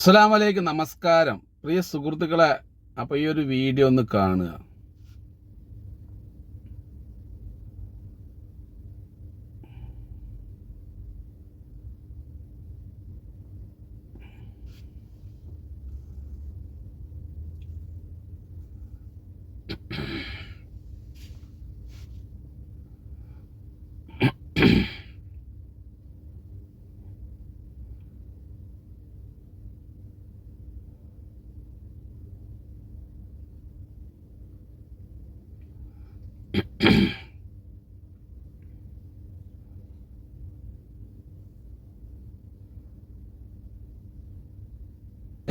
അസ്സലാമു അലൈക്കും, നമസ്കാരം പ്രിയ സുഹൃത്തുക്കളെ. അപ്പോൾ ഈ ഒരു വീഡിയോ ഒന്ന് കാണുക.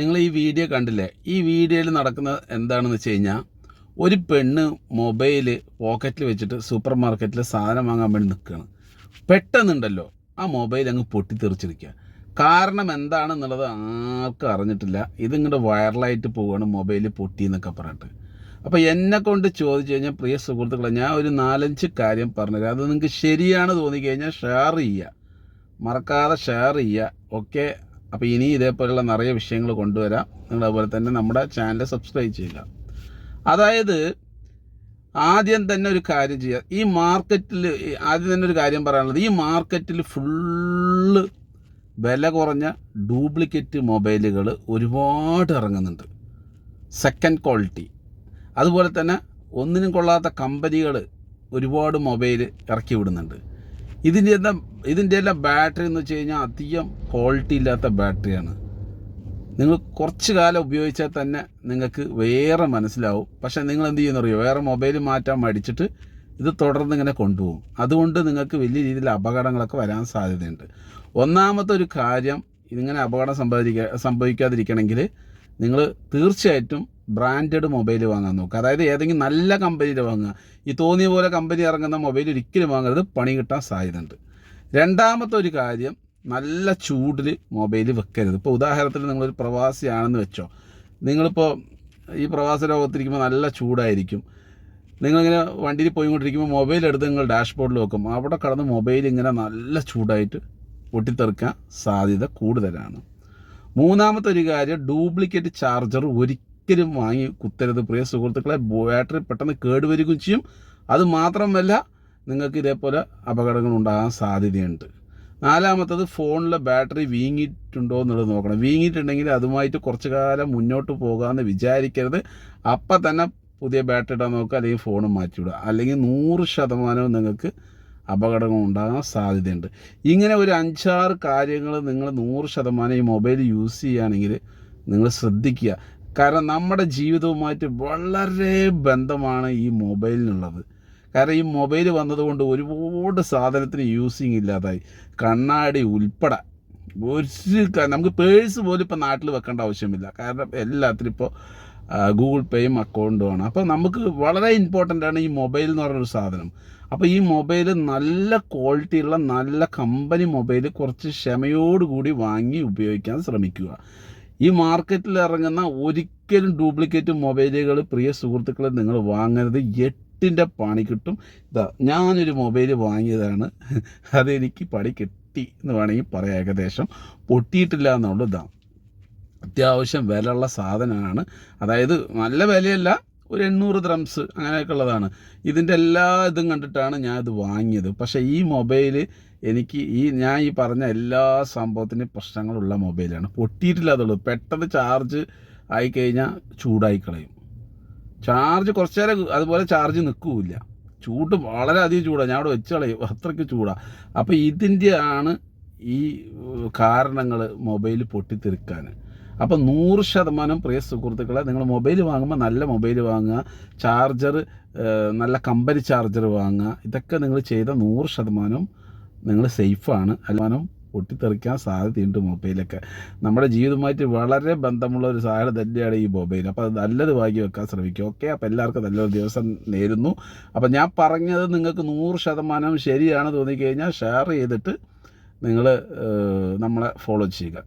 നിങ്ങൾ ഈ വീഡിയോ കണ്ടില്ലേ? ഈ വീഡിയോയിൽ നടക്കുന്നത് എന്താണെന്ന് വെച്ച് കഴിഞ്ഞാൽ, ഒരു പെണ്ണ് മൊബൈൽ പോക്കറ്റിൽ വെച്ചിട്ട് സൂപ്പർ മാർക്കറ്റിൽ സാധനം വാങ്ങാൻ വേണ്ടി നിൽക്കുകയാണ്. പെട്ടെന്നുണ്ടല്ലോ ആ മൊബൈൽ അങ്ങ് പൊട്ടിത്തെറിച്ചിരിക്കുക. കാരണം എന്താണെന്നുള്ളത് ആർക്കും അറിഞ്ഞിട്ടില്ല. ഇതിങ്ങോട്ട് വൈറലായിട്ട് പോവുകയാണ്, മൊബൈൽ പൊട്ടി എന്നൊക്കെ പറഞ്ഞിട്ട്. അപ്പോൾ എന്നെ കൊണ്ട് ചോദിച്ചു കഴിഞ്ഞാൽ, പ്രിയ സുഹൃത്തുക്കളെ, ഞാൻ ഒരു 4-5 കാര്യം പറഞ്ഞുതരാം. അത് നിങ്ങൾക്ക് ശരിയാണ് തോന്നിക്കഴിഞ്ഞാൽ ഷെയർ ചെയ്യുക, മറക്കാതെ ഷെയർ ചെയ്യുക. ഓക്കെ. അപ്പോൾ ഇനി ഇതേപോലെയുള്ള നിറയെ വിഷയങ്ങൾ കൊണ്ടുവരാം. നിങ്ങൾ അതുപോലെ തന്നെ നമ്മുടെ ചാനൽ സബ്സ്ക്രൈബ് ചെയ്യുക. അതായത് ആദ്യം തന്നെ ഒരു കാര്യം ചെയ്യുക. ഈ മാർക്കറ്റിൽ ആദ്യം തന്നെ ഒരു കാര്യം പറയാനുള്ളത്, ഈ മാർക്കറ്റിൽ ഫുള്ള് വില കുറഞ്ഞ ഡ്യൂപ്ലിക്കേറ്റ് മൊബൈലുകൾ ഒരുപാട് ഇറങ്ങുന്നുണ്ട്. സെക്കൻഡ് ക്വാളിറ്റി, അതുപോലെ തന്നെ ഒന്നിനും കൊള്ളാത്ത കമ്പനികൾ ഒരുപാട് മൊബൈൽ ഇറക്കി വിടുന്നുണ്ട്. ഇതിൻ്റെ എല്ലാം ബാറ്ററി എന്ന് വെച്ച് കഴിഞ്ഞാൽ അധികം ക്വാളിറ്റി ഇല്ലാത്ത ബാറ്ററിയാണ്. നിങ്ങൾ കുറച്ച് കാലം ഉപയോഗിച്ചാൽ തന്നെ നിങ്ങൾക്ക് വേറെ മനസ്സിലാവും. പക്ഷേ നിങ്ങൾ എന്ത് ചെയ്യുന്നറിയോ? വേറെ മൊബൈൽ മാറ്റാൻ മടിച്ചിട്ട് ഇത് തുടർന്ന് ഇങ്ങനെ കൊണ്ടുപോകും. അതുകൊണ്ട് നിങ്ങൾക്ക് വലിയ രീതിയിൽ അപകടങ്ങളൊക്കെ വരാൻ സാധ്യതയുണ്ട്. ഒന്നാമത്തെ ഒരു കാര്യം, ഇതിങ്ങനെ അപകടം സംഭവിക്കാതിരിക്കണമെങ്കിൽ നിങ്ങൾ തീർച്ചയായിട്ടും ബ്രാൻഡഡ് മൊബൈൽ വാങ്ങാൻ നോക്കുക. അതായത് ഏതെങ്കിലും നല്ല കമ്പനിയിൽ വാങ്ങുക. ഈ തോന്നിയ പോലെ കമ്പനി ഇറങ്ങുന്ന മൊബൈൽ ഒരിക്കലും വാങ്ങരുത്, പണി കിട്ടാൻ സാധ്യതയുണ്ട്. രണ്ടാമത്തെ ഒരു കാര്യം, നല്ല ചൂടിൽ മൊബൈൽ വെക്കരുത്. ഇപ്പോൾ ഉദാഹരണത്തിന് നിങ്ങളൊരു പ്രവാസിയാണെന്ന് വെച്ചോ. നിങ്ങളിപ്പോൾ ഈ പ്രവാസ ലോകത്തിരിക്കുമ്പോൾ നല്ല ചൂടായിരിക്കും. നിങ്ങളിങ്ങനെ വണ്ടിയിൽ പോയിക്കൊണ്ടിരിക്കുമ്പോൾ മൊബൈൽ എടുത്ത് നിങ്ങൾ ഡാഷ്ബോർഡിൽ വെക്കും. അവിടെ കടന്ന് മൊബൈൽ ഇങ്ങനെ നല്ല ചൂടായിട്ട് പൊട്ടിത്തെറിക്കാൻ സാധ്യത കൂടുതലാണ്. മൂന്നാമത്തെ ഒരു കാര്യം, ഡ്യൂപ്ലിക്കേറ്റ് ചാർജർ ഒരിക്കലും വാങ്ങി കുത്തരുത് പ്രിയ സുഹൃത്തുക്കളെ. ബാറ്ററി പെട്ടെന്ന് കേടുവരികയും ചെയ്യും. അത് മാത്രമല്ല, നിങ്ങൾക്ക് ഇതേപോലെ അപകടങ്ങൾ ഉണ്ടാകാൻ സാധ്യതയുണ്ട്. നാലാമത്തത്, ഫോണിലെ ബാറ്ററി വീങ്ങിയിട്ടുണ്ടോ എന്നുള്ളത് നോക്കണം. വീങ്ങിയിട്ടുണ്ടെങ്കിൽ അതുമായിട്ട് കുറച്ച് കാലം മുന്നോട്ട് പോകാമെന്ന് വിചാരിക്കരുത്. അപ്പം തന്നെ പുതിയ ബാറ്ററി ഇടാൻ നോക്കുക, അല്ലെങ്കിൽ ഫോൺ മാറ്റിവിടുക. അല്ലെങ്കിൽ 100% നിങ്ങൾക്ക് അപകടങ്ങൾ ഉണ്ടാകാൻ സാധ്യതയുണ്ട്. ഇങ്ങനെ ഒരു 5-6 കാര്യങ്ങൾ നിങ്ങൾ 100% ഈ മൊബൈൽ യൂസ് ചെയ്യുകയാണെങ്കിൽ നിങ്ങൾ ശ്രദ്ധിക്കുക. കാരണം നമ്മുടെ ജീവിതവുമായിട്ട് വളരെ ബന്ധമാണ് ഈ മൊബൈലിനുള്ളത്. കാരണം ഈ മൊബൈൽ വന്നതുകൊണ്ട് ഒരുപാട് സാധനത്തിന് യൂസിങ് ഇല്ലാതായി. കണ്ണാടി ഉൾപ്പെടെ നമുക്ക് പേഴ്സ് പോലും ഇപ്പോൾ നാട്ടിൽ വെക്കേണ്ട ആവശ്യമില്ല. കാരണം എല്ലാത്തിനും ഇപ്പോൾ ഗൂഗിൾ പേയും അക്കൗണ്ടുമാണ്. അപ്പോൾ നമുക്ക് വളരെ ഇമ്പോർട്ടൻ്റ് ആണ് ഈ മൊബൈൽ എന്ന് പറഞ്ഞൊരു സാധനം. അപ്പോൾ ഈ മൊബൈൽ നല്ല ക്വാളിറ്റിയുള്ള നല്ല കമ്പനി മൊബൈൽ കുറച്ച് ക്ഷമയോടുകൂടി വാങ്ങി ഉപയോഗിക്കാൻ ശ്രമിക്കുക. ഈ മാർക്കറ്റിൽ ഇറങ്ങുന്ന ഒരിക്കലും ഡ്യൂപ്ലിക്കേറ്റ് മൊബൈലുകൾ പ്രിയ സുഹൃത്തുക്കളെ നിങ്ങൾ വാങ്ങരുത്. 8ൻ്റെ പണി കിട്ടും. ഇതാ ഞാനൊരു മൊബൈൽ വാങ്ങിയതാണ്, അതെനിക്ക് പണി കിട്ടി എന്ന് വേണമെങ്കിൽ പറയാം. ഏകദേശം പൊട്ടിയിട്ടില്ല എന്നുള്ളൂ. ഇതാണ് അത്യാവശ്യം വിലയുള്ള സാധനമാണ്. അതായത് നല്ല വിലയല്ല, ഒരു 800 ദിർഹംസ് അങ്ങനെയൊക്കെ ഉള്ളതാണ്. ഇതിൻ്റെ എല്ലാ ഇതും കണ്ടിട്ടാണ് ഞാൻ ഇത് വാങ്ങിയത്. പക്ഷേ ഈ മൊബൈൽ എനിക്ക് ഞാൻ ഈ പറഞ്ഞ എല്ലാ സംഭവത്തിനും പ്രശ്നങ്ങളുള്ള മൊബൈലാണ്. പൊട്ടിയിട്ടില്ല അതുള്ളൂ. പെട്ടെന്ന് ചാർജ് ആയിക്കഴിഞ്ഞാൽ ചൂടായി കളയും. ചാർജ് കുറച്ച് നേരം അതുപോലെ ചാർജ് നിൽക്കില്ല. ചൂട് വളരെയധികം ചൂടാണ്. ഞാൻ അവിടെ വെച്ച് കളയും, അത്രയ്ക്ക് ചൂടാണ്. അപ്പോൾ ഇതിൻ്റെ ആണ് ഈ കാരണങ്ങൾ മൊബൈൽ പൊട്ടിത്തെറിക്കാൻ. അപ്പോൾ 100% പ്രിയ സുഹൃത്തുക്കളെ, നിങ്ങൾ മൊബൈൽ വാങ്ങുമ്പോൾ നല്ല മൊബൈൽ വാങ്ങുക, ചാർജർ നല്ല കമ്പനി ചാർജർ വാങ്ങുക. ഇതൊക്കെ നിങ്ങൾ ചെയ്ത 100% നിങ്ങൾ സേഫാണ്. അല്ലാനും പൊട്ടിത്തെറിക്കാൻ സാധ്യതയുണ്ട് മൊബൈലൊക്കെ. നമ്മുടെ ജീവിതവുമായിട്ട് വളരെ ബന്ധമുള്ള ഒരു സാധനം തന്നെയാണ് ഈ മൊബൈൽ. അപ്പോൾ അത് നല്ലത് വാങ്ങി വെക്കാൻ ശ്രമിക്കുക. ഓക്കെ. അപ്പോൾ എല്ലാവർക്കും നല്ലൊരു ദിവസം നേരുന്നു. അപ്പോൾ ഞാൻ പറഞ്ഞത് നിങ്ങൾക്ക് 100% ശരിയാണ് തോന്നിക്കഴിഞ്ഞാൽ ഷെയർ ചെയ്തിട്ട് നിങ്ങൾ നമ്മളെ ഫോളോ ചെയ്യുക.